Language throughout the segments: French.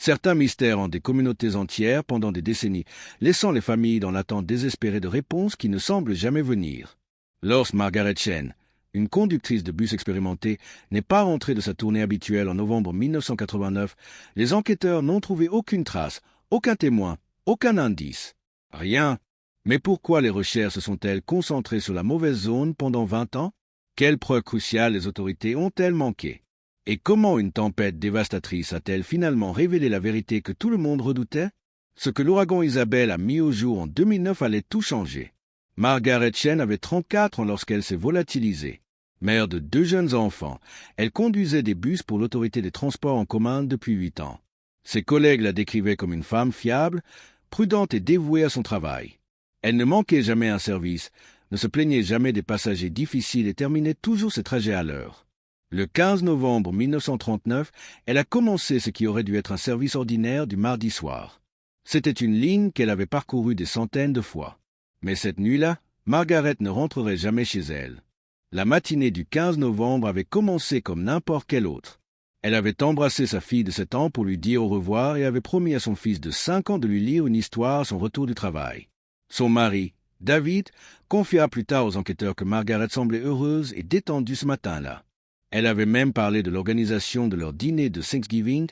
Certains mystères ont des communautés entières pendant des décennies, laissant les familles dans l'attente désespérée de réponses qui ne semblent jamais venir. Lorsque Margaret Chen, une conductrice de bus expérimentée, n'est pas rentrée de sa tournée habituelle en novembre 1989, les enquêteurs n'ont trouvé aucune trace, aucun témoin, aucun indice. Rien. Mais pourquoi les recherches se sont-elles concentrées sur la mauvaise zone pendant 20 ans? Quelles preuves cruciales les autorités ont-elles manqué? Et comment une tempête dévastatrice a-t-elle finalement révélé la vérité que tout le monde redoutait? Ce que l'ouragan Isabelle a mis au jour en 2009 allait tout changer. Margaret Chen avait 34 ans lorsqu'elle s'est volatilisée. Mère de 2 jeunes enfants, elle conduisait des bus pour l'autorité des transports en commun depuis 8 ans. Ses collègues la décrivaient comme une femme fiable, prudente et dévouée à son travail. Elle ne manquait jamais un service, ne se plaignait jamais des passagers difficiles et terminait toujours ses trajets à l'heure. Le 15 novembre 1939, elle a commencé ce qui aurait dû être un service ordinaire du mardi soir. C'était une ligne qu'elle avait parcourue des centaines de fois. Mais cette nuit-là, Margaret ne rentrerait jamais chez elle. La matinée du 15 novembre avait commencé comme n'importe quelle autre. Elle avait embrassé sa fille de 7 ans pour lui dire au revoir et avait promis à son fils de 5 ans de lui lire une histoire à son retour du travail. Son mari, David, confia plus tard aux enquêteurs que Margaret semblait heureuse et détendue ce matin-là. Elle avait même parlé de l'organisation de leur dîner de Thanksgiving,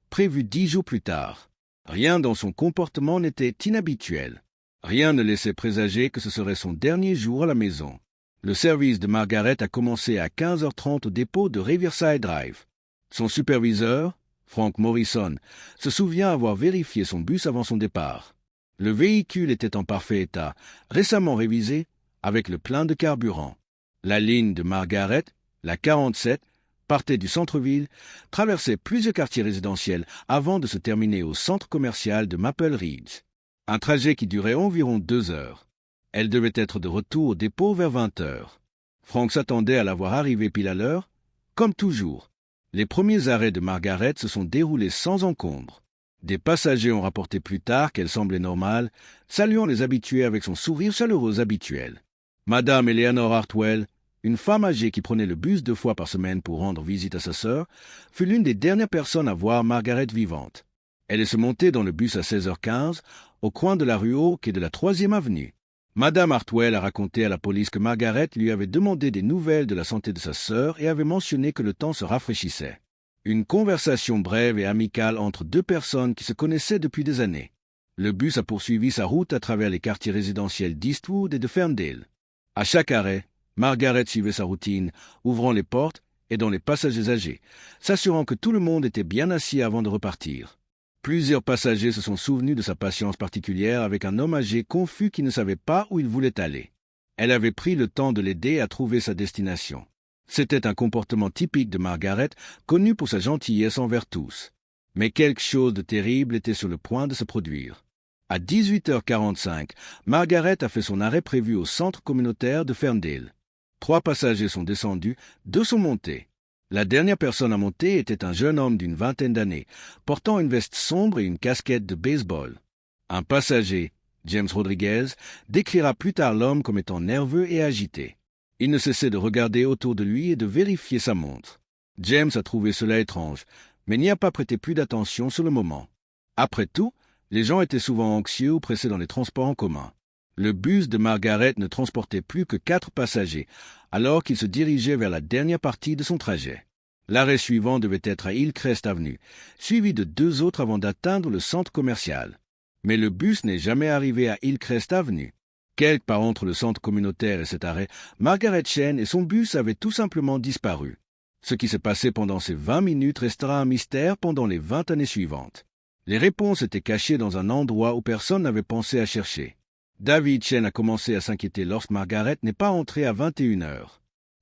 prévu 10 jours plus tard. Rien dans son comportement n'était inhabituel. Rien ne laissait présager que ce serait son dernier jour à la maison. Le service de Margaret a commencé à 15h30 au dépôt de Riverside Drive. Son superviseur, Frank Morrison, se souvient avoir vérifié son bus avant son départ. Le véhicule était en parfait état, récemment révisé, avec le plein de carburant. La ligne de Margaret, la 47, partait du centre-ville, traversait plusieurs quartiers résidentiels avant de se terminer au centre commercial de Maple Ridge. Un trajet qui durait environ 2 heures. Elle devait être de retour au dépôt vers 20 heures. Frank s'attendait à la voir arriver pile à l'heure. Comme toujours, les premiers arrêts de Margaret se sont déroulés sans encombre. Des passagers ont rapporté plus tard qu'elle semblait normale, saluant les habitués avec son sourire chaleureux habituel. Madame Eleanor Hartwell, une femme âgée qui prenait le bus 2 fois par semaine pour rendre visite à sa sœur, fut l'une des dernières personnes à voir Margaret vivante. Elle est se montée dans le bus à 16h15, au coin de la rue Oak et de la 3e avenue. Madame Hartwell a raconté à la police que Margaret lui avait demandé des nouvelles de la santé de sa sœur et avait mentionné que le temps se rafraîchissait. Une conversation brève et amicale entre 2 personnes qui se connaissaient depuis des années. Le bus a poursuivi sa route à travers les quartiers résidentiels d'Eastwood et de Ferndale. À chaque arrêt, Margaret suivait sa routine, ouvrant les portes, aidant les passagers âgés, s'assurant que tout le monde était bien assis avant de repartir. Plusieurs passagers se sont souvenus de sa patience particulière avec un homme âgé confus qui ne savait pas où il voulait aller. Elle avait pris le temps de l'aider à trouver sa destination. C'était un comportement typique de Margaret, connu pour sa gentillesse envers tous. Mais quelque chose de terrible était sur le point de se produire. À 18h45, Margaret a fait son arrêt prévu au centre communautaire de Ferndale. 3 passagers sont descendus, 2 sont montés. La dernière personne à monter était un jeune homme d'une 20aine d'années, portant une veste sombre et une casquette de baseball. Un passager, James Rodriguez, décrira plus tard l'homme comme étant nerveux et agité. Il ne cessait de regarder autour de lui et de vérifier sa montre. James a trouvé cela étrange, mais n'y a pas prêté plus d'attention sur le moment. Après tout, les gens étaient souvent anxieux ou pressés dans les transports en commun. Le bus de Margaret ne transportait plus que 4 passagers, alors qu'il se dirigeait vers la dernière partie de son trajet. L'arrêt suivant devait être à Hillcrest Avenue, suivi de 2 autres avant d'atteindre le centre commercial. Mais le bus n'est jamais arrivé à Hillcrest Avenue. Quelque part entre le centre communautaire et cet arrêt, Margaret Chen et son bus avaient tout simplement disparu. Ce qui s'est passé pendant ces 20 minutes restera un mystère pendant les 20 années suivantes. Les réponses étaient cachées dans un endroit où personne n'avait pensé à chercher. David Chen a commencé à s'inquiéter lorsque Margaret n'est pas entrée à 21h.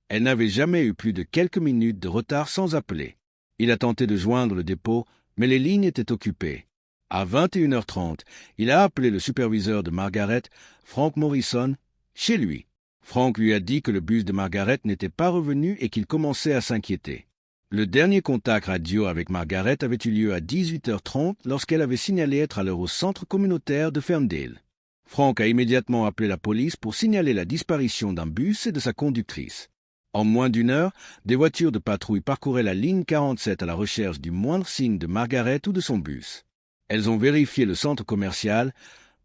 Elle n'avait jamais eu plus de quelques minutes de retard sans appeler. Il a tenté de joindre le dépôt, mais les lignes étaient occupées. À 21h30, il a appelé le superviseur de Margaret, Frank Morrison, chez lui. Frank lui a dit que le bus de Margaret n'était pas revenu et qu'il commençait à s'inquiéter. Le dernier contact radio avec Margaret avait eu lieu à 18h30 lorsqu'elle avait signalé être à l'heure au centre communautaire de Ferndale. Frank a immédiatement appelé la police pour signaler la disparition d'un bus et de sa conductrice. En moins d'une heure, des voitures de patrouille parcouraient la ligne 47 à la recherche du moindre signe de Margaret ou de son bus. Elles ont vérifié le centre commercial,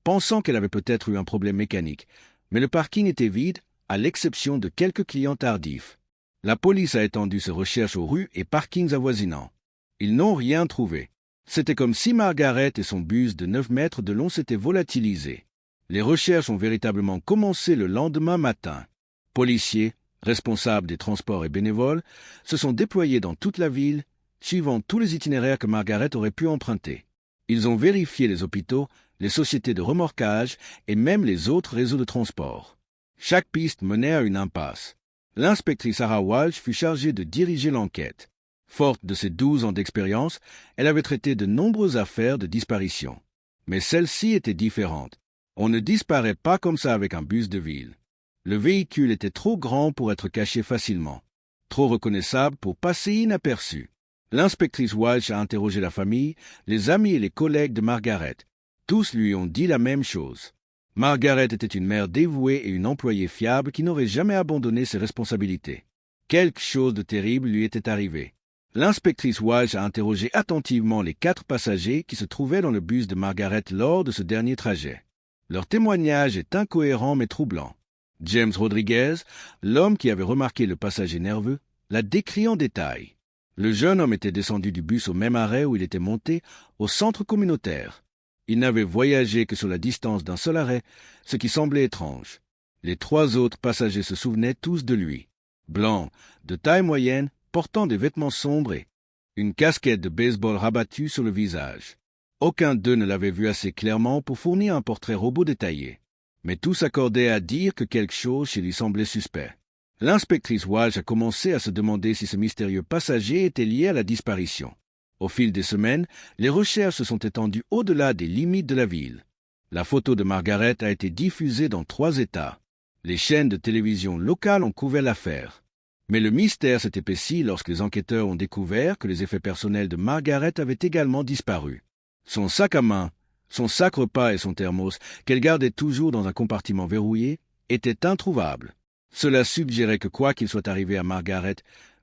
pensant qu'elle avait peut-être eu un problème mécanique, mais le parking était vide, à l'exception de quelques clients tardifs. La police a étendu ses recherches aux rues et parkings avoisinants. Ils n'ont rien trouvé. C'était comme si Margaret et son bus de 9 mètres de long s'étaient volatilisés. Les recherches ont véritablement commencé le lendemain matin. Policiers, responsables des transports et bénévoles, se sont déployés dans toute la ville, suivant tous les itinéraires que Margaret aurait pu emprunter. Ils ont vérifié les hôpitaux, les sociétés de remorquage et même les autres réseaux de transport. Chaque piste menait à une impasse. L'inspectrice Sarah Walsh fut chargée de diriger l'enquête. Forte de ses 12 ans d'expérience, elle avait traité de nombreuses affaires de disparition. Mais celle-ci était différente. On ne disparaît pas comme ça avec un bus de ville. Le véhicule était trop grand pour être caché facilement, trop reconnaissable pour passer inaperçu. L'inspectrice Walsh a interrogé la famille, les amis et les collègues de Margaret. Tous lui ont dit la même chose. Margaret était une mère dévouée et une employée fiable qui n'aurait jamais abandonné ses responsabilités. Quelque chose de terrible lui était arrivé. L'inspectrice Walsh a interrogé attentivement les 4 passagers qui se trouvaient dans le bus de Margaret lors de ce dernier trajet. Leur témoignage est incohérent mais troublant. James Rodriguez, l'homme qui avait remarqué le passager nerveux, l'a décrit en détail. Le jeune homme était descendu du bus au même arrêt où il était monté, au centre communautaire. Il n'avait voyagé que sur la distance d'un seul arrêt, ce qui semblait étrange. Les 3 autres passagers se souvenaient tous de lui. Blanc, de taille moyenne, portant des vêtements sombres et une casquette de baseball rabattue sur le visage. Aucun d'eux ne l'avait vu assez clairement pour fournir un portrait robot détaillé. Mais tous s'accordaient à dire que quelque chose chez lui semblait suspect. L'inspectrice Walsh a commencé à se demander si ce mystérieux passager était lié à la disparition. Au fil des semaines, les recherches se sont étendues au-delà des limites de la ville. La photo de Margaret a été diffusée dans 3 États. Les chaînes de télévision locales ont couvert l'affaire. Mais le mystère s'est épaissi lorsque les enquêteurs ont découvert que les effets personnels de Margaret avaient également disparu. Son sac à main, son sac repas et son thermos, qu'elle gardait toujours dans un compartiment verrouillé, étaient introuvables. Cela suggérait que quoi qu'il soit arrivé à Margaret,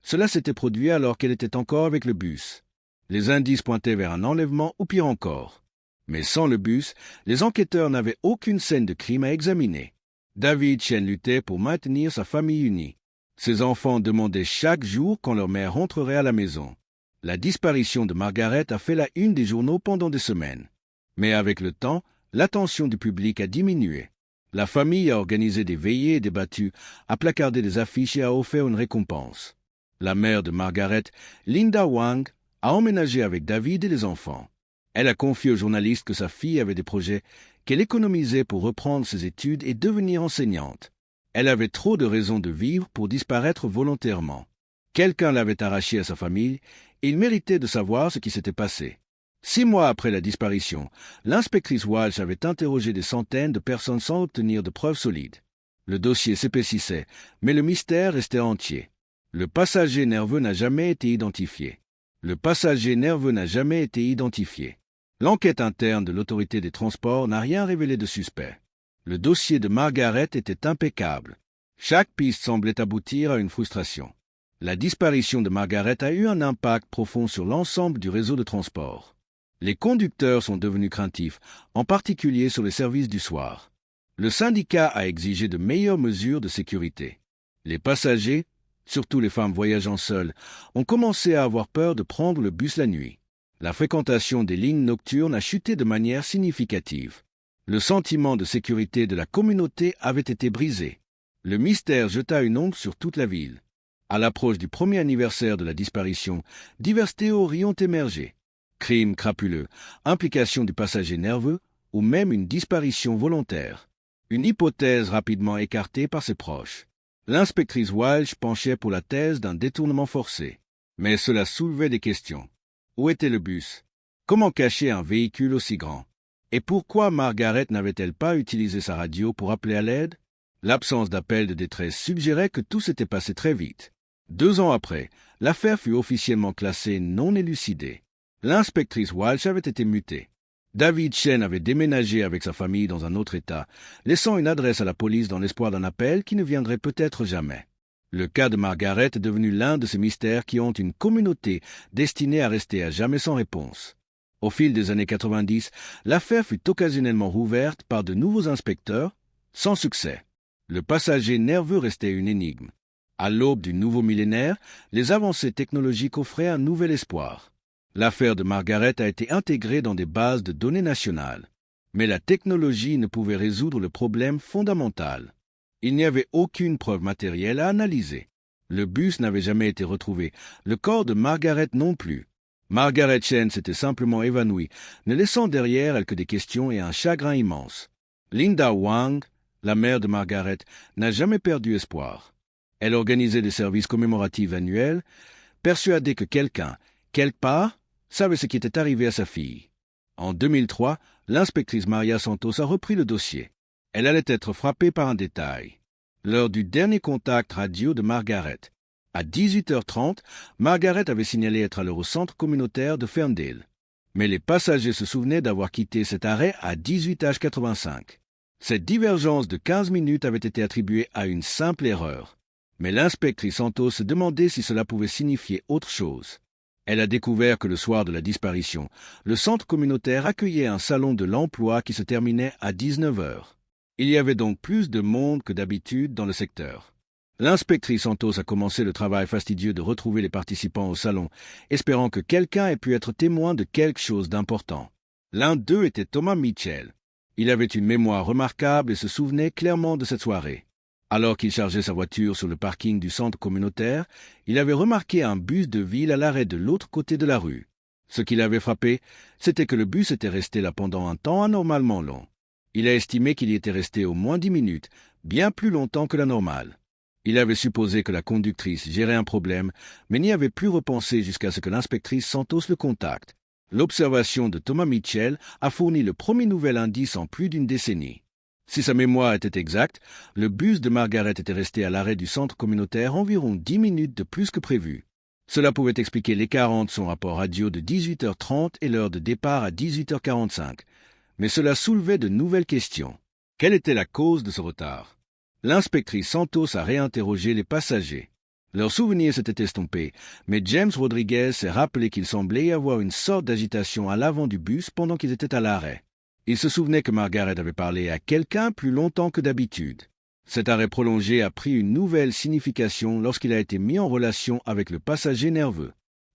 cela s'était produit alors qu'elle était encore avec le bus. Les indices pointaient vers un enlèvement ou pire encore. Mais sans le bus, les enquêteurs n'avaient aucune scène de crime à examiner. David Chen luttait pour maintenir sa famille unie. Ses enfants demandaient chaque jour quand leur mère rentrerait à la maison. La disparition de Margaret a fait la une des journaux pendant des semaines. Mais avec le temps, l'attention du public a diminué. La famille a organisé des veillées et débattu, a placardé des affiches et a offert une récompense. La mère de Margaret, Linda Wang, a emménagé avec David et les enfants. Elle a confié aux journalistes que sa fille avait des projets, qu'elle économisait pour reprendre ses études et devenir enseignante. Elle avait trop de raisons de vivre pour disparaître volontairement. Quelqu'un l'avait arrachée à sa famille et il méritait de savoir ce qui s'était passé. 6 mois après la disparition, l'inspectrice Walsh avait interrogé des centaines de personnes sans obtenir de preuves solides. Le dossier s'épaississait, mais le mystère restait entier. Le passager nerveux n'a jamais été identifié. L'enquête interne de l'autorité des transports n'a rien révélé de suspect. Le dossier de Margaret était impeccable. Chaque piste semblait aboutir à une frustration. La disparition de Margaret a eu un impact profond sur l'ensemble du réseau de transport. Les conducteurs sont devenus craintifs, en particulier sur les services du soir. Le syndicat a exigé de meilleures mesures de sécurité. Les passagers, surtout les femmes voyageant seules, ont commencé à avoir peur de prendre le bus la nuit. La fréquentation des lignes nocturnes a chuté de manière significative. Le sentiment de sécurité de la communauté avait été brisé. Le mystère jeta une ombre sur toute la ville. À l'approche du 1er anniversaire de la disparition, diverses théories ont émergé. Crime crapuleux, implication du passager nerveux ou même une disparition volontaire. Une hypothèse rapidement écartée par ses proches. L'inspectrice Walsh penchait pour la thèse d'un détournement forcé. Mais cela soulevait des questions. Où était le bus? Comment cacher un véhicule aussi grand? Et pourquoi Margaret n'avait-elle pas utilisé sa radio pour appeler à l'aide? L'absence d'appel de détresse suggérait que tout s'était passé très vite. 2 ans après, l'affaire fut officiellement classée non élucidée. L'inspectrice Walsh avait été mutée. David Chen avait déménagé avec sa famille dans un autre État, laissant une adresse à la police dans l'espoir d'un appel qui ne viendrait peut-être jamais. Le cas de Margaret est devenu l'un de ces mystères qui ont une communauté destinée à rester à jamais sans réponse. Au fil des années 90, l'affaire fut occasionnellement rouverte par de nouveaux inspecteurs, sans succès. Le passager nerveux restait une énigme. À l'aube du nouveau millénaire, les avancées technologiques offraient un nouvel espoir. L'affaire de Margaret a été intégrée dans des bases de données nationales. Mais la technologie ne pouvait résoudre le problème fondamental. Il n'y avait aucune preuve matérielle à analyser. Le bus n'avait jamais été retrouvé, le corps de Margaret non plus. Margaret Chen s'était simplement évanouie, ne laissant derrière elle que des questions et un chagrin immense. Linda Wang, la mère de Margaret, n'a jamais perdu espoir. Elle organisait des services commémoratifs annuels, persuadée que quelqu'un, quelque part, savait ce qui était arrivé à sa fille. En 2003, l'inspectrice Maria Santos a repris le dossier. Elle allait être frappée par un détail. Lors du dernier contact radio de Margaret, à 18h30, Margaret avait signalé être à au centre communautaire de Ferndale. Mais les passagers se souvenaient d'avoir quitté cet arrêt à 18h85. Cette divergence de 15 minutes avait été attribuée à une simple erreur. Mais l'inspectrice Santos se demandait si cela pouvait signifier autre chose. Elle a découvert que le soir de la disparition, le centre communautaire accueillait un salon de l'emploi qui se terminait à 19h. Il y avait donc plus de monde que d'habitude dans le secteur. L'inspectrice Santos a commencé le travail fastidieux de retrouver les participants au salon, espérant que quelqu'un ait pu être témoin de quelque chose d'important. L'un d'eux était Thomas Mitchell. Il avait une mémoire remarquable et se souvenait clairement de cette soirée. Alors qu'il chargeait sa voiture sur le parking du centre communautaire, il avait remarqué un bus de ville à l'arrêt de l'autre côté de la rue. Ce qui l'avait frappé, c'était que le bus était resté là pendant un temps anormalement long. Il a estimé qu'il y était resté au moins 10 minutes, bien plus longtemps que la normale. Il avait supposé que la conductrice gérait un problème, mais n'y avait plus repensé jusqu'à ce que l'inspectrice Santos le contacte. L'observation de Thomas Mitchell a fourni le premier nouvel indice en plus d'une décennie. Si sa mémoire était exacte, le bus de Margaret était resté à l'arrêt du centre communautaire environ 10 minutes de plus que prévu. Cela pouvait expliquer l'écart entre son rapport radio de 18h30 et l'heure de départ à 18h45. Mais cela soulevait de nouvelles questions. Quelle était la cause de ce retard? L'inspectrice Santos a réinterrogé les passagers. Leurs souvenirs s'étaient estompés, mais James Rodriguez s'est rappelé qu'il semblait y avoir une sorte d'agitation à l'avant du bus pendant qu'ils étaient à l'arrêt. Il se souvenait que Margaret avait parlé à quelqu'un plus longtemps que d'habitude. Cet arrêt prolongé a pris une nouvelle signification lorsqu'il a été mis en relation avec le passager nerveux.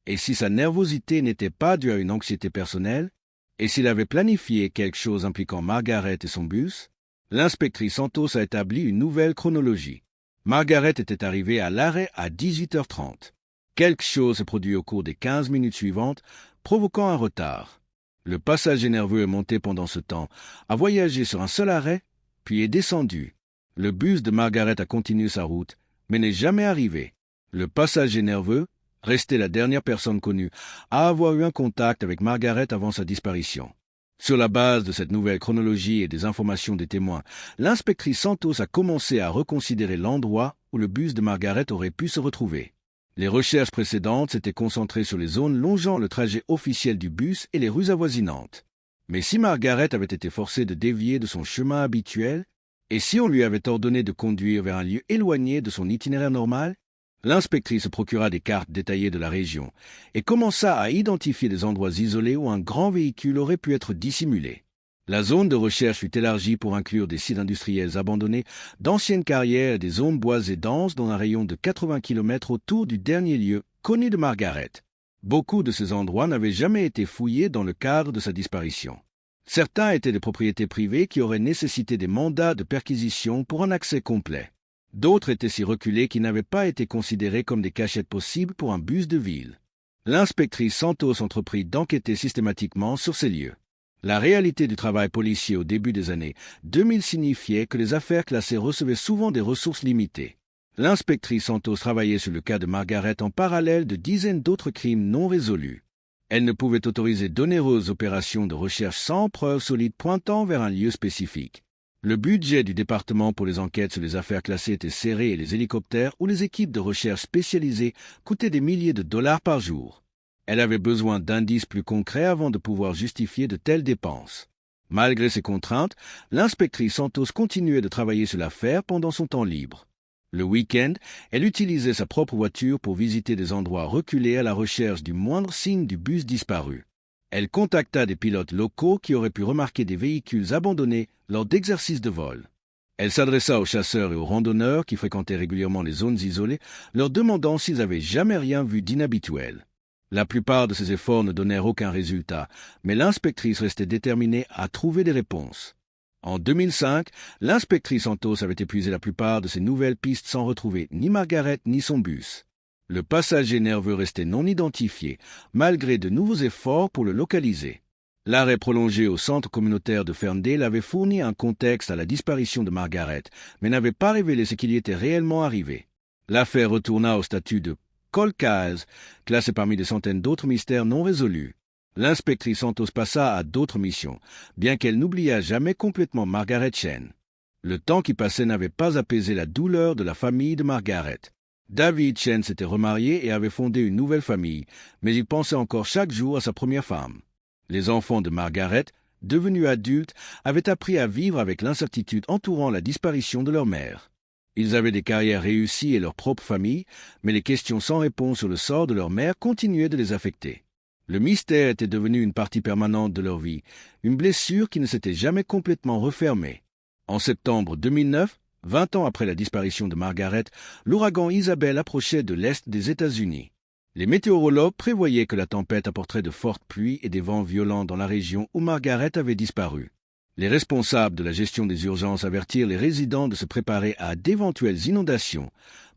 Et si sa nervosité n'était pas due à une anxiété personnelle, et s'il avait planifié quelque chose impliquant Margaret et son bus, l'inspectrice Santos a établi une nouvelle chronologie. Margaret était arrivée à l'arrêt à 18h30. Quelque chose s'est produit au cours des 15 minutes suivantes, provoquant un retard. Le passager nerveux est monté pendant ce temps, a voyagé sur un seul arrêt, puis est descendu. Le bus de Margaret a continué sa route, mais n'est jamais arrivé. Le passager nerveux, resté la dernière personne connue, a avoir eu un contact avec Margaret avant sa disparition. Sur la base de cette nouvelle chronologie et des informations des témoins, l'inspectrice Santos a commencé à reconsidérer l'endroit où le bus de Margaret aurait pu se retrouver. Les recherches précédentes s'étaient concentrées sur les zones longeant le trajet officiel du bus et les rues avoisinantes. Mais si Margaret avait été forcée de dévier de son chemin habituel, et si on lui avait ordonné de conduire vers un lieu éloigné de son itinéraire normal, l'inspectrice procura des cartes détaillées de la région et commença à identifier des endroits isolés où un grand véhicule aurait pu être dissimulé. La zone de recherche fut élargie pour inclure des sites industriels abandonnés, d'anciennes carrières et des zones boisées denses dans un rayon de 80 km autour du dernier lieu connu de Margaret. Beaucoup de ces endroits n'avaient jamais été fouillés dans le cadre de sa disparition. Certains étaient des propriétés privées qui auraient nécessité des mandats de perquisition pour un accès complet. D'autres étaient si reculés qu'ils n'avaient pas été considérés comme des cachettes possibles pour un bus de ville. L'inspectrice Santos entreprit d'enquêter systématiquement sur ces lieux. La réalité du travail policier au début des années 2000 signifiait que les affaires classées recevaient souvent des ressources limitées. L'inspectrice Santos travaillait sur le cas de Margaret en parallèle de dizaines d'autres crimes non résolus. Elle ne pouvait autoriser d'onéreuses opérations de recherche sans preuves solides pointant vers un lieu spécifique. Le budget du département pour les enquêtes sur les affaires classées était serré et les hélicoptères ou les équipes de recherche spécialisées coûtaient des milliers de dollars par jour. Elle avait besoin d'indices plus concrets avant de pouvoir justifier de telles dépenses. Malgré ces contraintes, l'inspectrice Santos continuait de travailler sur l'affaire pendant son temps libre. Le week-end, elle utilisait sa propre voiture pour visiter des endroits reculés à la recherche du moindre signe du bus disparu. Elle contacta des pilotes locaux qui auraient pu remarquer des véhicules abandonnés lors d'exercices de vol. Elle s'adressa aux chasseurs et aux randonneurs qui fréquentaient régulièrement les zones isolées, leur demandant s'ils avaient jamais rien vu d'inhabituel. La plupart de ces efforts ne donnèrent aucun résultat, mais l'inspectrice restait déterminée à trouver des réponses. En 2005, l'inspectrice Santos avait épuisé la plupart de ses nouvelles pistes sans retrouver ni Margaret ni son bus. Le passager nerveux restait non identifié, malgré de nouveaux efforts pour le localiser. L'arrêt prolongé au centre communautaire de Ferndale avait fourni un contexte à la disparition de Margaret, mais n'avait pas révélé ce qu'il y était réellement arrivé. L'affaire retourna au statut de cold case, classé parmi des centaines d'autres mystères non résolus. L'inspectrice Santos passa à d'autres missions, bien qu'elle n'oubliât jamais complètement Margaret Chen. Le temps qui passait n'avait pas apaisé la douleur de la famille de Margaret. David Chen s'était remarié et avait fondé une nouvelle famille, mais il pensait encore chaque jour à sa première femme. Les enfants de Margaret, devenus adultes, avaient appris à vivre avec l'incertitude entourant la disparition de leur mère. Ils avaient des carrières réussies et leur propre famille, mais les questions sans réponse sur le sort de leur mère continuaient de les affecter. Le mystère était devenu une partie permanente de leur vie, une blessure qui ne s'était jamais complètement refermée. En septembre 2009, 20 ans après la disparition de Margaret, l'ouragan Isabelle approchait de l'est des États-Unis. Les météorologues prévoyaient que la tempête apporterait de fortes pluies et des vents violents dans la région où Margaret avait disparu. Les responsables de la gestion des urgences avertirent les résidents de se préparer à d'éventuelles inondations,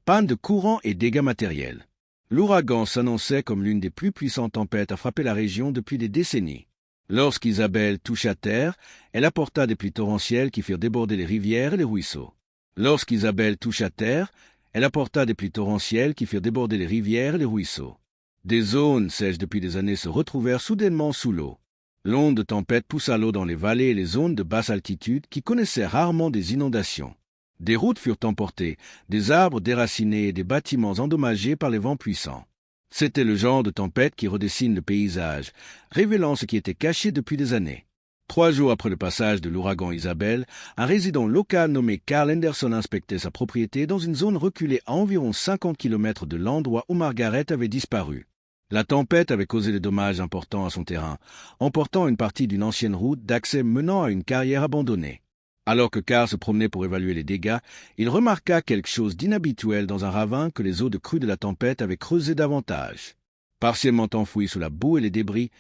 pannes de courant et dégâts matériels. L'ouragan s'annonçait comme l'une des plus puissantes tempêtes à frapper la région depuis des décennies. Lorsqu'Isabelle toucha terre, elle apporta des pluies torrentielles qui firent déborder les rivières et les ruisseaux. Lorsqu'Isabelle toucha terre, elle apporta des pluies torrentielles qui firent déborder les rivières et les ruisseaux. Des zones sèches depuis des années se retrouvèrent soudainement sous l'eau. L'onde de tempête poussa l'eau dans les vallées et les zones de basse altitude qui connaissaient rarement des inondations. Des routes furent emportées, des arbres déracinés et des bâtiments endommagés par les vents puissants. C'était le genre de tempête qui redessine le paysage, révélant ce qui était caché depuis des années. 3 jours après le passage de l'ouragan Isabelle, un résident local nommé Carl Henderson inspectait sa propriété dans une zone reculée à environ 50 km de l'endroit où Margaret avait disparu. La tempête avait causé des dommages importants à son terrain, emportant une partie d'une ancienne route d'accès menant à une carrière abandonnée. Alors que Carl se promenait pour évaluer les dégâts, il remarqua quelque chose d'inhabituel dans un ravin que les eaux de crue de la tempête avaient creusé davantage. Partiellement enfoui sous la boue et les débris,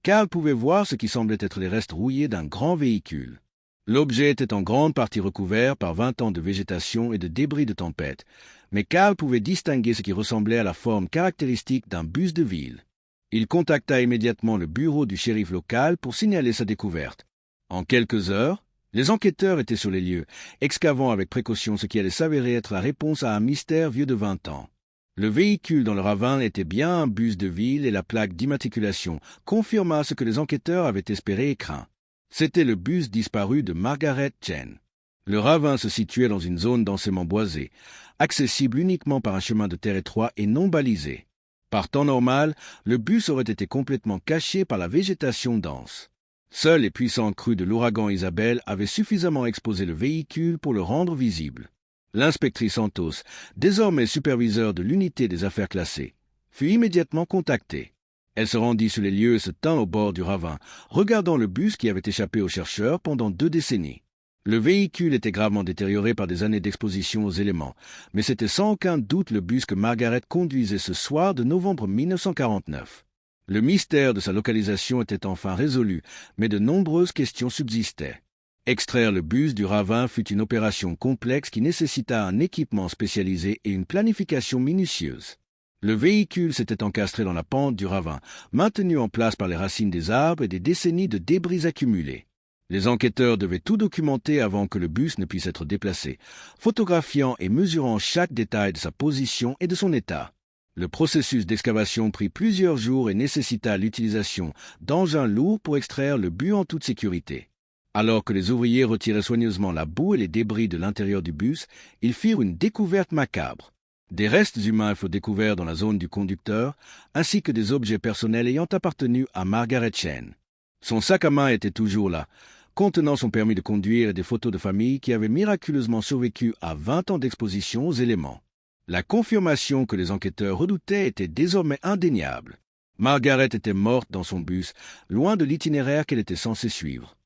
Carl pouvait voir ce qui semblait être les restes rouillés d'un grand véhicule. L'objet était en grande partie recouvert par 20 ans de végétation et de débris de tempête, mais Carl pouvait distinguer ce qui ressemblait à la forme caractéristique d'un bus de ville. Il contacta immédiatement le bureau du shérif local pour signaler sa découverte. En quelques heures, les enquêteurs étaient sur les lieux, excavant avec précaution ce qui allait s'avérer être la réponse à un mystère vieux de 20 ans. Le véhicule dans le ravin était bien un bus de ville et la plaque d'immatriculation confirma ce que les enquêteurs avaient espéré et craint. C'était le bus disparu de Margaret Chen. Le ravin se situait dans une zone densément boisée, accessible uniquement par un chemin de terre étroit et non balisé. Par temps normal, le bus aurait été complètement caché par la végétation dense. Seules les puissantes crues de l'ouragan Isabelle avaient suffisamment exposé le véhicule pour le rendre visible. L'inspectrice Santos, désormais superviseur de l'unité des affaires classées, fut immédiatement contactée. Elle se rendit sur les lieux et se tint au bord du ravin, regardant le bus qui avait échappé aux chercheurs pendant 2 décennies. Le véhicule était gravement détérioré par des années d'exposition aux éléments, mais c'était sans aucun doute le bus que Margaret conduisait ce soir de novembre 1949. Le mystère de sa localisation était enfin résolu, mais de nombreuses questions subsistaient. Extraire le bus du ravin fut une opération complexe qui nécessita un équipement spécialisé et une planification minutieuse. Le véhicule s'était encastré dans la pente du ravin, maintenu en place par les racines des arbres et des décennies de débris accumulés. Les enquêteurs devaient tout documenter avant que le bus ne puisse être déplacé, photographiant et mesurant chaque détail de sa position et de son état. Le processus d'excavation prit plusieurs jours et nécessita l'utilisation d'engins lourds pour extraire le but en toute sécurité. Alors que les ouvriers retiraient soigneusement la boue et les débris de l'intérieur du bus, ils firent une découverte macabre. Des restes humains furent découverts dans la zone du conducteur, ainsi que des objets personnels ayant appartenu à Margaret Chen. Son sac à main était toujours là, contenant son permis de conduire et des photos de famille qui avaient miraculeusement survécu à 20 ans d'exposition aux éléments. La confirmation que les enquêteurs redoutaient était désormais indéniable. Margaret était morte dans son bus, loin de l'itinéraire qu'elle était censée suivre.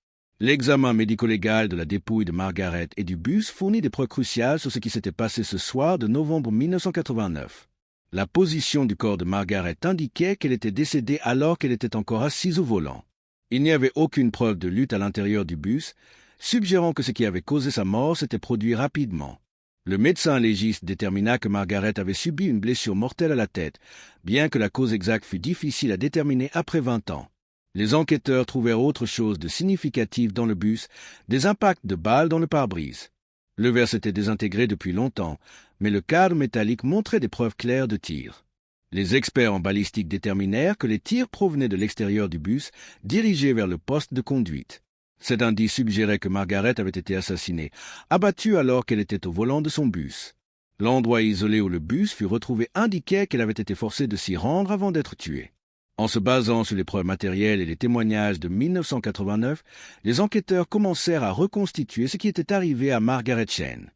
L'examen médico-légal de la dépouille de Margaret et du bus fournit des preuves cruciales sur ce qui s'était passé ce soir de novembre 1989. La position du corps de Margaret indiquait qu'elle était décédée alors qu'elle était encore assise au volant. Il n'y avait aucune preuve de lutte à l'intérieur du bus, suggérant que ce qui avait causé sa mort s'était produit rapidement. Le médecin légiste détermina que Margaret avait subi une blessure mortelle à la tête, bien que la cause exacte fût difficile à déterminer après 20 ans. Les enquêteurs trouvèrent autre chose de significatif dans le bus, des impacts de balles dans le pare-brise. Le verre s'était désintégré depuis longtemps, mais le cadre métallique montrait des preuves claires de tir. Les experts en balistique déterminèrent que les tirs provenaient de l'extérieur du bus, dirigés vers le poste de conduite. Cet indice suggérait que Margaret avait été assassinée, abattue alors qu'elle était au volant de son bus. L'endroit isolé où le bus fut retrouvé indiquait qu'elle avait été forcée de s'y rendre avant d'être tuée. En se basant sur les preuves matérielles et les témoignages de 1989, les enquêteurs commencèrent à reconstituer ce qui était arrivé à Margaret Chen.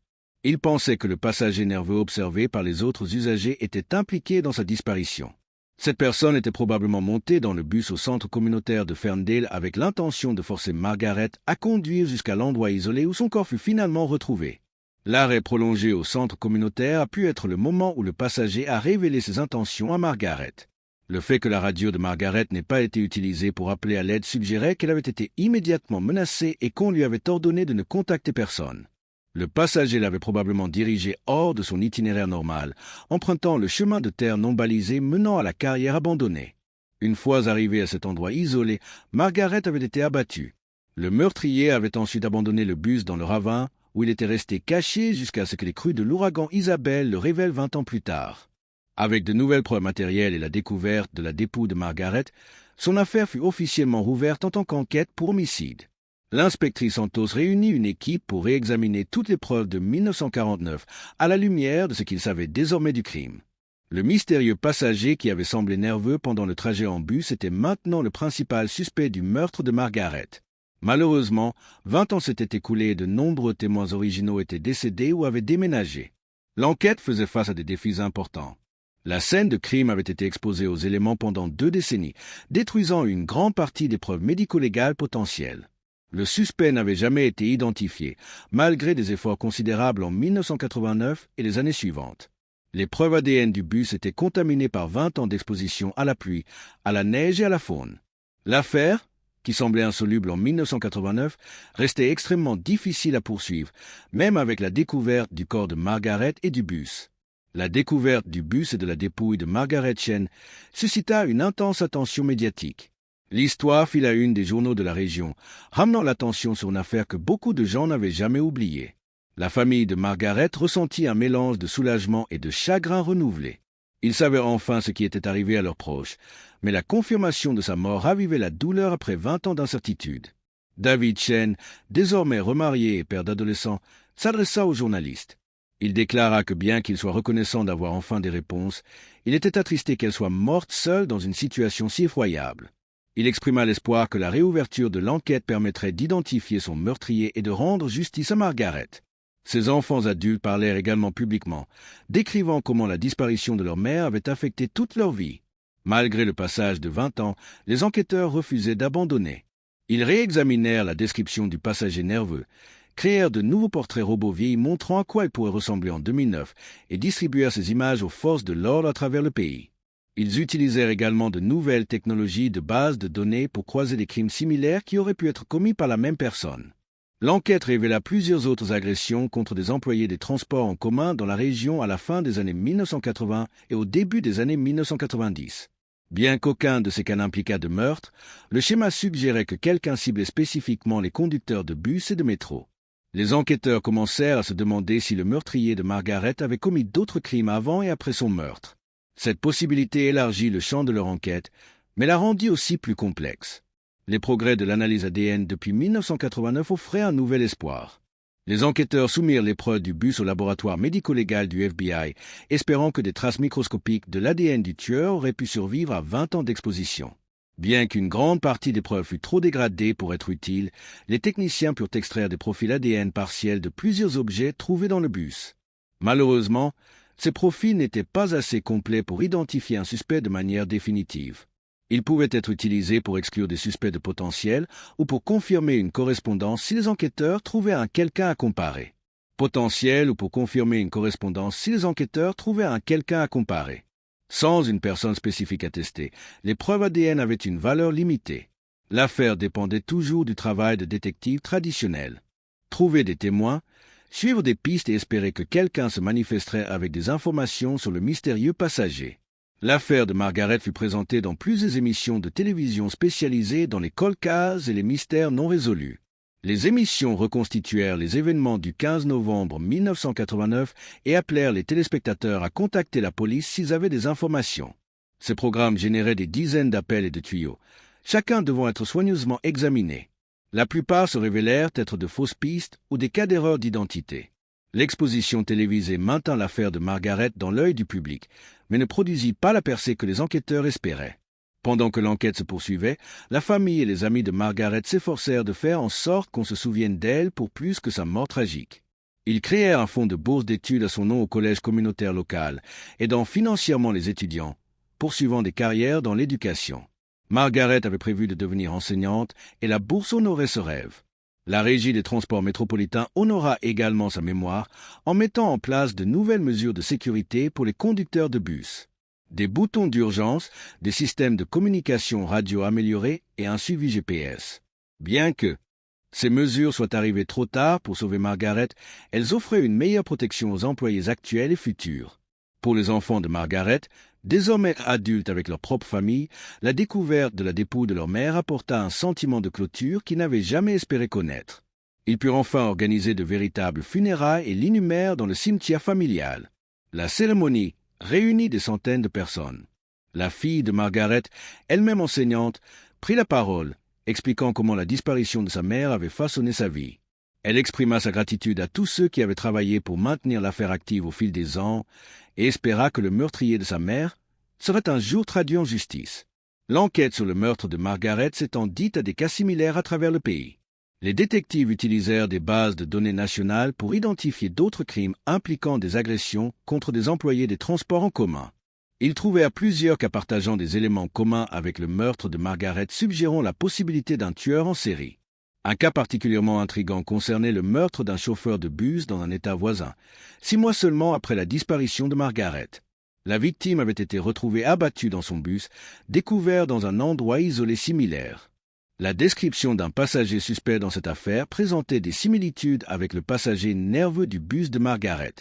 Ils pensaient que le passager nerveux observé par les autres usagers était impliqué dans sa disparition. Cette personne était probablement montée dans le bus au centre communautaire de Ferndale avec l'intention de forcer Margaret à conduire jusqu'à l'endroit isolé où son corps fut finalement retrouvé. L'arrêt prolongé au centre communautaire a pu être le moment où le passager a révélé ses intentions à Margaret. Le fait que la radio de Margaret n'ait pas été utilisée pour appeler à l'aide suggérait qu'elle avait été immédiatement menacée et qu'on lui avait ordonné de ne contacter personne. Le passager l'avait probablement dirigée hors de son itinéraire normal, empruntant le chemin de terre non balisé menant à la carrière abandonnée. Une fois arrivée à cet endroit isolé, Margaret avait été abattue. Le meurtrier avait ensuite abandonné le bus dans le ravin, où il était resté caché jusqu'à ce que les crues de l'ouragan Isabelle le révèlent 20 ans plus tard. Avec de nouvelles preuves matérielles et la découverte de la dépouille de Margaret, son affaire fut officiellement rouverte en tant qu'enquête pour homicide. L'inspectrice Santos réunit une équipe pour réexaminer toutes les preuves de 1949 à la lumière de ce qu'il savait désormais du crime. Le mystérieux passager qui avait semblé nerveux pendant le trajet en bus était maintenant le principal suspect du meurtre de Margaret. Malheureusement, 20 ans s'étaient écoulés et de nombreux témoins originaux étaient décédés ou avaient déménagé. L'enquête faisait face à des défis importants. La scène de crime avait été exposée aux éléments pendant 2 décennies, détruisant une grande partie des preuves médico-légales potentielles. Le suspect n'avait jamais été identifié, malgré des efforts considérables en 1989 et les années suivantes. Les preuves ADN du bus étaient contaminées par 20 ans d'exposition à la pluie, à la neige et à la faune. L'affaire, qui semblait insoluble en 1989, restait extrêmement difficile à poursuivre, même avec la découverte du corps de Margaret et du bus. La découverte du bus et de la dépouille de Margaret Chen suscita une intense attention médiatique. L'histoire fit la une des journaux de la région, ramenant l'attention sur une affaire que beaucoup de gens n'avaient jamais oubliée. La famille de Margaret ressentit un mélange de soulagement et de chagrin renouvelé. Ils savaient enfin ce qui était arrivé à leurs proches, mais la confirmation de sa mort ravivait la douleur après 20 ans d'incertitude. David Chen, désormais remarié et père d'adolescents, s'adressa aux journalistes. Il déclara que bien qu'il soit reconnaissant d'avoir enfin des réponses, il était attristé qu'elle soit morte seule dans une situation si effroyable. Il exprima l'espoir que la réouverture de l'enquête permettrait d'identifier son meurtrier et de rendre justice à Margaret. Ses enfants adultes parlèrent également publiquement, décrivant comment la disparition de leur mère avait affecté toute leur vie. Malgré le passage de 20 ans, les enquêteurs refusaient d'abandonner. Ils réexaminèrent la description du passager nerveux, créèrent de nouveaux portraits robots vieillis montrant à quoi il pourrait ressembler en 2009 et distribuèrent ces images aux forces de l'ordre à travers le pays. Ils utilisèrent également de nouvelles technologies de base de données pour croiser des crimes similaires qui auraient pu être commis par la même personne. L'enquête révéla plusieurs autres agressions contre des employés des transports en commun dans la région à la fin des années 1980 et au début des années 1990. Bien qu'aucun de ces cas n'impliquât de meurtre, le schéma suggérait que quelqu'un ciblait spécifiquement les conducteurs de bus et de métro. Les enquêteurs commencèrent à se demander si le meurtrier de Margaret avait commis d'autres crimes avant et après son meurtre. Cette possibilité élargit le champ de leur enquête, mais la rendit aussi plus complexe. Les progrès de l'analyse ADN depuis 1989 offraient un nouvel espoir. Les enquêteurs soumirent les preuves du bus au laboratoire médico-légal du FBI, espérant que des traces microscopiques de l'ADN du tueur auraient pu survivre à 20 ans d'exposition. Bien qu'une grande partie des preuves fût trop dégradée pour être utile, les techniciens purent extraire des profils ADN partiels de plusieurs objets trouvés dans le bus. Malheureusement, ces profils n'étaient pas assez complets pour identifier un suspect de manière définitive. Ils pouvaient être utilisés pour exclure des suspects de potentiel ou pour confirmer une correspondance si les enquêteurs trouvaient quelqu'un à comparer. Potentiel ou pour confirmer une correspondance si les enquêteurs trouvaient quelqu'un à comparer. Sans une personne spécifique à tester, les preuves ADN avaient une valeur limitée. L'affaire dépendait toujours du travail de détective traditionnel. Trouver des témoins, suivre des pistes et espérer que quelqu'un se manifesterait avec des informations sur le mystérieux passager. L'affaire de Margaret fut présentée dans plusieurs émissions de télévision spécialisées dans les cold cases et les mystères non résolus. Les émissions reconstituèrent les événements du 15 novembre 1989 et appelèrent les téléspectateurs à contacter la police s'ils avaient des informations. Ces programmes généraient des dizaines d'appels et de tuyaux, chacun devant être soigneusement examiné. La plupart se révélèrent être de fausses pistes ou des cas d'erreur d'identité. L'exposition télévisée maintint l'affaire de Margaret dans l'œil du public, mais ne produisit pas la percée que les enquêteurs espéraient. Pendant que l'enquête se poursuivait, la famille et les amis de Margaret s'efforcèrent de faire en sorte qu'on se souvienne d'elle pour plus que sa mort tragique. Ils créèrent un fonds de bourse d'études à son nom au collège communautaire local, aidant financièrement les étudiants, poursuivant des carrières dans l'éducation. Margaret avait prévu de devenir enseignante et la bourse honorait ce rêve. La Régie des transports métropolitains honora également sa mémoire en mettant en place de nouvelles mesures de sécurité pour les conducteurs de bus. Des boutons d'urgence, des systèmes de communication radio améliorés et un suivi GPS. Bien que ces mesures soient arrivées trop tard pour sauver Margaret, elles offraient une meilleure protection aux employés actuels et futurs. Pour les enfants de Margaret, désormais adultes avec leur propre famille, la découverte de la dépouille de leur mère apporta un sentiment de clôture qu'ils n'avaient jamais espéré connaître. Ils purent enfin organiser de véritables funérailles et l'inhumèrent dans le cimetière familial. La cérémonie réunit des centaines de personnes. La fille de Margaret, elle-même enseignante, prit la parole, expliquant comment la disparition de sa mère avait façonné sa vie. Elle exprima sa gratitude à tous ceux qui avaient travaillé pour maintenir l'affaire active au fil des ans et espéra que le meurtrier de sa mère serait un jour traduit en justice. L'enquête sur le meurtre de Margaret s'étendit à des cas similaires à travers le pays. Les détectives utilisèrent des bases de données nationales pour identifier d'autres crimes impliquant des agressions contre des employés des transports en commun. Ils trouvèrent plusieurs cas partageant des éléments communs avec le meurtre de Margaret, suggérant la possibilité d'un tueur en série. Un cas particulièrement intrigant concernait le meurtre d'un chauffeur de bus dans un État voisin, 6 mois seulement après la disparition de Margaret. La victime avait été retrouvée abattue dans son bus, découvert dans un endroit isolé similaire. La description d'un passager suspect dans cette affaire présentait des similitudes avec le passager nerveux du bus de Margaret.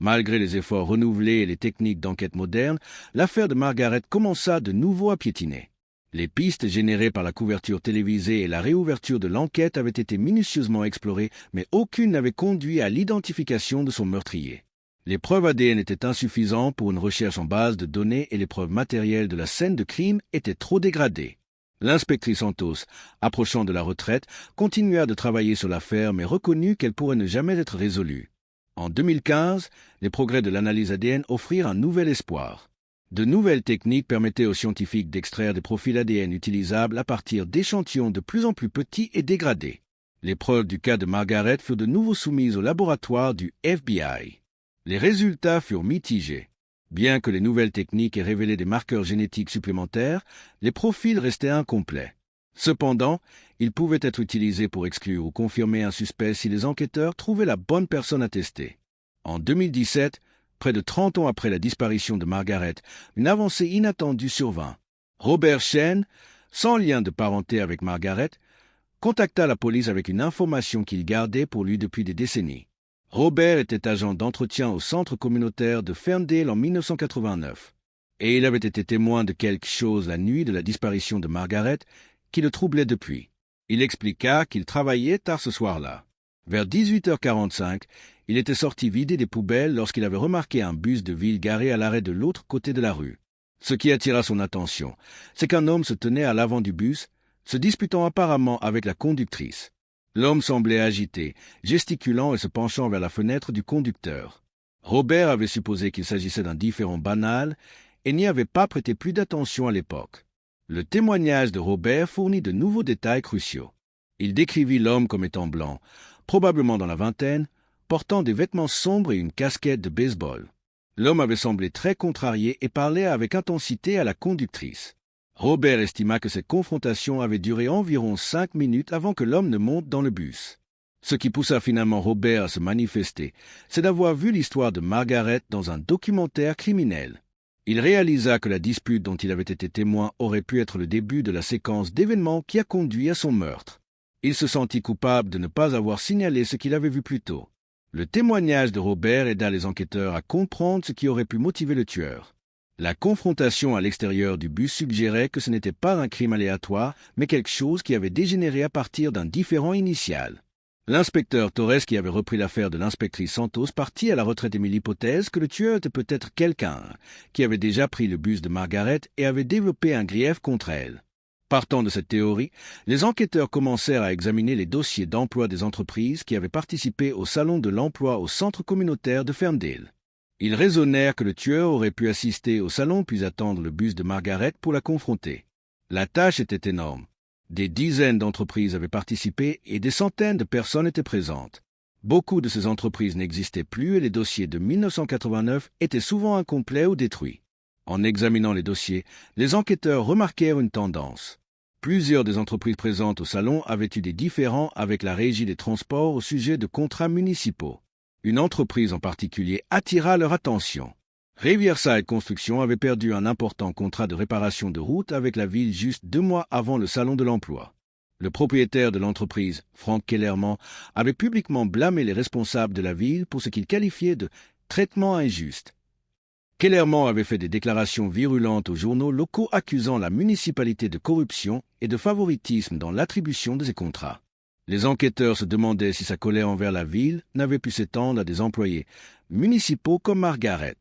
Malgré les efforts renouvelés et les techniques d'enquête modernes, l'affaire de Margaret commença de nouveau à piétiner. Les pistes générées par la couverture télévisée et la réouverture de l'enquête avaient été minutieusement explorées, mais aucune n'avait conduit à l'identification de son meurtrier. Les preuves ADN étaient insuffisantes pour une recherche en base de données et les preuves matérielles de la scène de crime étaient trop dégradées. L'inspectrice Santos, approchant de la retraite, continua de travailler sur l'affaire mais reconnut qu'elle pourrait ne jamais être résolue. En 2015, les progrès de l'analyse ADN offrirent un nouvel espoir. De nouvelles techniques permettaient aux scientifiques d'extraire des profils ADN utilisables à partir d'échantillons de plus en plus petits et dégradés. Les preuves du cas de Margaret furent de nouveau soumises au laboratoire du FBI. Les résultats furent mitigés. Bien que les nouvelles techniques aient révélé des marqueurs génétiques supplémentaires, les profils restaient incomplets. Cependant, ils pouvaient être utilisés pour exclure ou confirmer un suspect si les enquêteurs trouvaient la bonne personne à tester. En 2017, près de 30 ans après la disparition de Margaret, une avancée inattendue survint. Robert Shen, sans lien de parenté avec Margaret, contacta la police avec une information qu'il gardait pour lui depuis des décennies. Robert était agent d'entretien au centre communautaire de Ferndale en 1989, et il avait été témoin de quelque chose la nuit de la disparition de Margaret qui le troublait depuis. Il expliqua qu'il travaillait tard ce soir-là. Vers 18h45, il était sorti vider des poubelles lorsqu'il avait remarqué un bus de ville garé à l'arrêt de l'autre côté de la rue. Ce qui attira son attention, c'est qu'un homme se tenait à l'avant du bus, se disputant apparemment avec la conductrice. L'homme semblait agité, gesticulant et se penchant vers la fenêtre du conducteur. Robert avait supposé qu'il s'agissait d'un différend banal et n'y avait pas prêté plus d'attention à l'époque. Le témoignage de Robert fournit de nouveaux détails cruciaux. Il décrivit l'homme comme étant blanc, probablement dans la vingtaine, portant des vêtements sombres et une casquette de baseball. L'homme avait semblé très contrarié et parlait avec intensité à la conductrice. Robert estima que cette confrontation avait duré environ 5 minutes avant que l'homme ne monte dans le bus. Ce qui poussa finalement Robert à se manifester, c'est d'avoir vu l'histoire de Margaret dans un documentaire criminel. Il réalisa que la dispute dont il avait été témoin aurait pu être le début de la séquence d'événements qui a conduit à son meurtre. Il se sentit coupable de ne pas avoir signalé ce qu'il avait vu plus tôt. Le témoignage de Robert aida les enquêteurs à comprendre ce qui aurait pu motiver le tueur. La confrontation à l'extérieur du bus suggérait que ce n'était pas un crime aléatoire, mais quelque chose qui avait dégénéré à partir d'un différend initial. L'inspecteur Torres, qui avait repris l'affaire de l'inspectrice Santos, partit à la retraite et mit l'hypothèse que le tueur était peut-être quelqu'un qui avait déjà pris le bus de Margaret et avait développé un grief contre elle. Partant de cette théorie, les enquêteurs commencèrent à examiner les dossiers d'emploi des entreprises qui avaient participé au salon de l'emploi au centre communautaire de Ferndale. Ils raisonnèrent que le tueur aurait pu assister au salon puis attendre le bus de Margaret pour la confronter. La tâche était énorme. Des dizaines d'entreprises avaient participé et des centaines de personnes étaient présentes. Beaucoup de ces entreprises n'existaient plus et les dossiers de 1989 étaient souvent incomplets ou détruits. En examinant les dossiers, les enquêteurs remarquèrent une tendance. Plusieurs des entreprises présentes au salon avaient eu des différends avec la Régie des transports au sujet de contrats municipaux. Une entreprise en particulier attira leur attention. Riverside Construction avait perdu un important contrat de réparation de route avec la ville juste 2 mois avant le salon de l'emploi. Le propriétaire de l'entreprise, Frank Kellerman, avait publiquement blâmé les responsables de la ville pour ce qu'il qualifiait de « traitement injuste ». Kellerman avait fait des déclarations virulentes aux journaux locaux accusant la municipalité de corruption et de favoritisme dans l'attribution de ses contrats. Les enquêteurs se demandaient si sa colère envers la ville n'avait pu s'étendre à des employés municipaux comme Margaret.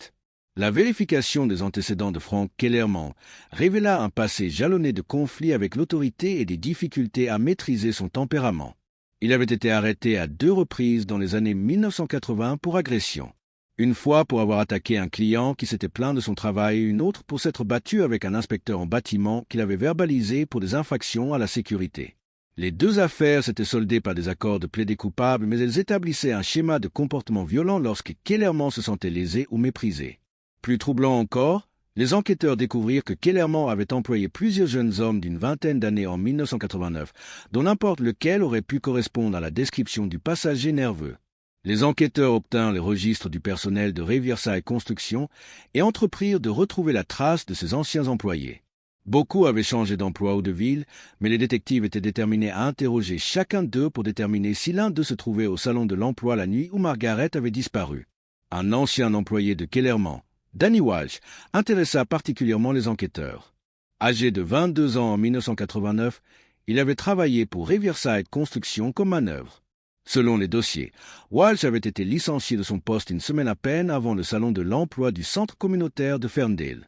La vérification des antécédents de Frank Kellerman révéla un passé jalonné de conflits avec l'autorité et des difficultés à maîtriser son tempérament. Il avait été arrêté à 2 reprises dans les années 1980 pour agression. Une fois pour avoir attaqué un client qui s'était plaint de son travail et une autre pour s'être battu avec un inspecteur en bâtiment qu'il avait verbalisé pour des infractions à la sécurité. Les 2 affaires s'étaient soldées par des accords de plaidés coupables, mais elles établissaient un schéma de comportement violent lorsque Kellerman se sentait lésé ou méprisé. Plus troublant encore, les enquêteurs découvrirent que Kellerman avait employé plusieurs jeunes hommes d'une vingtaine d'années en 1989, dont n'importe lequel aurait pu correspondre à la description du passager nerveux. Les enquêteurs obtinrent les registres du personnel de Riverside Construction et entreprirent de retrouver la trace de ces anciens employés. Beaucoup avaient changé d'emploi ou de ville, mais les détectives étaient déterminés à interroger chacun d'eux pour déterminer si l'un d'eux se trouvait au salon de l'emploi la nuit où Margaret avait disparu. Un ancien employé de Kellerman, Danny Walsh, intéressa particulièrement les enquêteurs. Âgé de 22 ans en 1989, il avait travaillé pour Riverside Construction comme manœuvre. Selon les dossiers, Walsh avait été licencié de son poste une semaine à peine avant le salon de l'emploi du centre communautaire de Ferndale.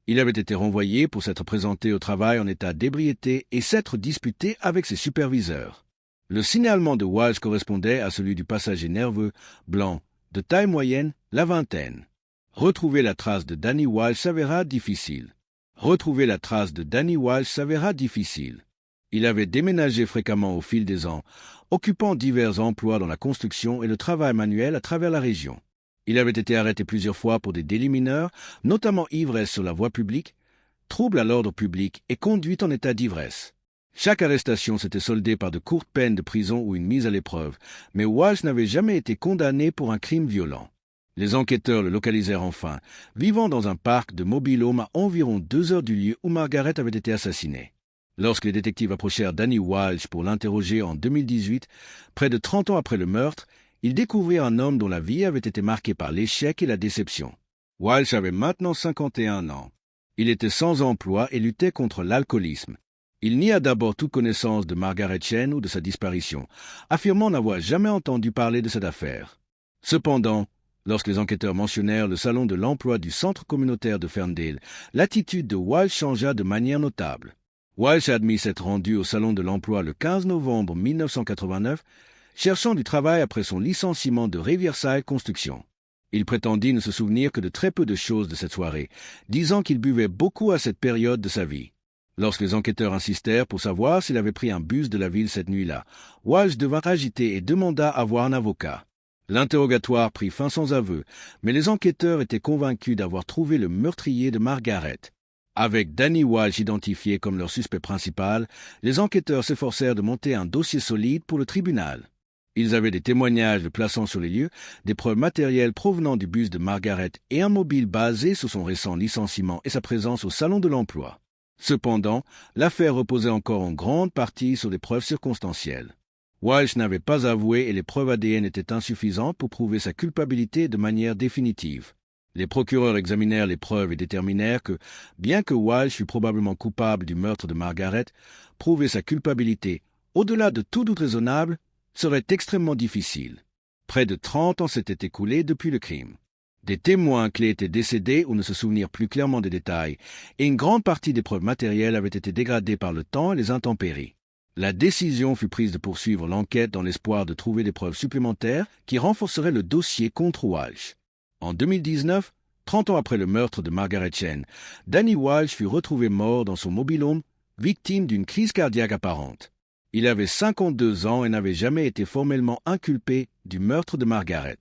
Il avait été renvoyé pour s'être présenté au travail en état d'ébriété et s'être disputé avec ses superviseurs. Le signalement de Walsh correspondait à celui du passager nerveux, blanc, de taille moyenne, la vingtaine. Retrouver la trace de Danny Walsh s'avéra difficile. Il avait déménagé fréquemment au fil des ans, occupant divers emplois dans la construction et le travail manuel à travers la région. Il avait été arrêté plusieurs fois pour des délits mineurs, notamment ivresse sur la voie publique, trouble à l'ordre public et conduite en état d'ivresse. Chaque arrestation s'était soldée par de courtes peines de prison ou une mise à l'épreuve, mais Walsh n'avait jamais été condamné pour un crime violent. Les enquêteurs le localisèrent enfin, vivant dans un parc de mobile home à environ 2 heures du lieu où Margaret avait été assassinée. Lorsque les détectives approchèrent Danny Walsh pour l'interroger en 2018, près de 30 ans après le meurtre, ils découvrirent un homme dont la vie avait été marquée par l'échec et la déception. Walsh avait maintenant 51 ans. Il était sans emploi et luttait contre l'alcoolisme. Il nia d'abord toute connaissance de Margaret Chen ou de sa disparition, affirmant n'avoir jamais entendu parler de cette affaire. Cependant, lorsque les enquêteurs mentionnèrent le salon de l'emploi du centre communautaire de Ferndale, l'attitude de Walsh changea de manière notable. Walsh admit s'être rendu au salon de l'emploi le 15 novembre 1989, cherchant du travail après son licenciement de Riverside Construction. Il prétendit ne se souvenir que de très peu de choses de cette soirée, disant qu'il buvait beaucoup à cette période de sa vie. Lorsque les enquêteurs insistèrent pour savoir s'il avait pris un bus de la ville cette nuit-là, Walsh devint agité et demanda à voir un avocat. L'interrogatoire prit fin sans aveu, mais les enquêteurs étaient convaincus d'avoir trouvé le meurtrier de Margaret. Avec Danny Walsh identifié comme leur suspect principal, les enquêteurs s'efforcèrent de monter un dossier solide pour le tribunal. Ils avaient des témoignages le plaçant sur les lieux, des preuves matérielles provenant du bus de Margaret et un mobile basé sur son récent licenciement et sa présence au salon de l'emploi. Cependant, l'affaire reposait encore en grande partie sur des preuves circonstancielles. Walsh n'avait pas avoué et les preuves ADN étaient insuffisantes pour prouver sa culpabilité de manière définitive. Les procureurs examinèrent les preuves et déterminèrent que, bien que Walsh fût probablement coupable du meurtre de Margaret, prouver sa culpabilité, au-delà de tout doute raisonnable, serait extrêmement difficile. Près de 30 ans s'étaient écoulés depuis le crime. Des témoins clés étaient décédés ou ne se souvenirent plus clairement des détails, et une grande partie des preuves matérielles avaient été dégradées par le temps et les intempéries. La décision fut prise de poursuivre l'enquête dans l'espoir de trouver des preuves supplémentaires qui renforceraient le dossier contre Walsh. En 2019, 30 ans après le meurtre de Margaret Chen, Danny Walsh fut retrouvé mort dans son mobil-home, victime d'une crise cardiaque apparente. Il avait 52 ans et n'avait jamais été formellement inculpé du meurtre de Margaret.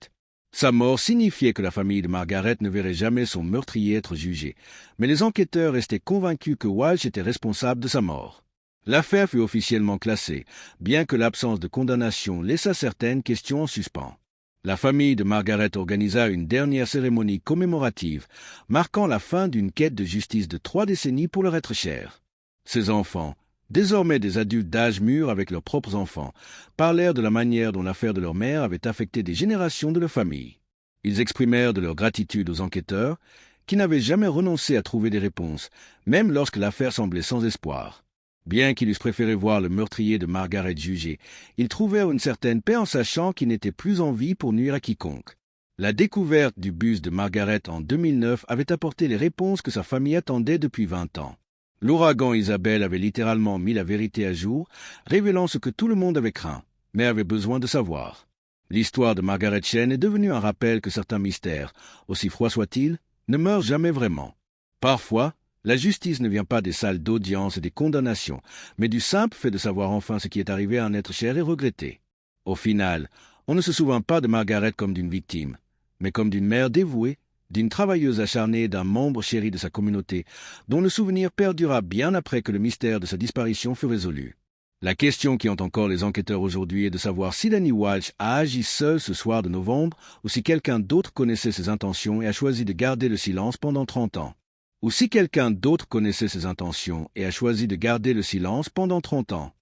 Sa mort signifiait que la famille de Margaret ne verrait jamais son meurtrier être jugé, mais les enquêteurs restaient convaincus que Walsh était responsable de sa mort. L'affaire fut officiellement classée, bien que l'absence de condamnation laissa certaines questions en suspens. La famille de Margaret organisa une dernière cérémonie commémorative, marquant la fin d'une quête de justice de 3 décennies pour leur être chère. Ses enfants, désormais des adultes d'âge mûr avec leurs propres enfants, parlèrent de la manière dont l'affaire de leur mère avait affecté des générations de leur famille. Ils exprimèrent de leur gratitude aux enquêteurs, qui n'avaient jamais renoncé à trouver des réponses, même lorsque l'affaire semblait sans espoir. Bien qu'ils eussent préféré voir le meurtrier de Margaret jugé, ils trouvèrent une certaine paix en sachant qu'il n'était plus en vie pour nuire à quiconque. La découverte du bus de Margaret en 2009 avait apporté les réponses que sa famille attendait depuis 20 ans. L'ouragan Isabelle avait littéralement mis la vérité à jour, révélant ce que tout le monde avait craint, mais avait besoin de savoir. L'histoire de Margaret Chen est devenue un rappel que certains mystères, aussi froids soient-ils, ne meurent jamais vraiment. Parfois, la justice ne vient pas des salles d'audience et des condamnations, mais du simple fait de savoir enfin ce qui est arrivé à un être cher et regretté. Au final, on ne se souvient pas de Margaret comme d'une victime, mais comme d'une mère dévouée, d'une travailleuse acharnée et d'un membre chéri de sa communauté, dont le souvenir perdura bien après que le mystère de sa disparition fut résolu. La question qui hante encore les enquêteurs aujourd'hui est de savoir si Danny Walsh a agi seul ce soir de novembre ou si quelqu'un d'autre connaissait ses intentions et a choisi de garder le silence pendant 30 ans. Ou si quelqu'un d'autre connaissait ses intentions et a choisi de garder le silence pendant 30 ans.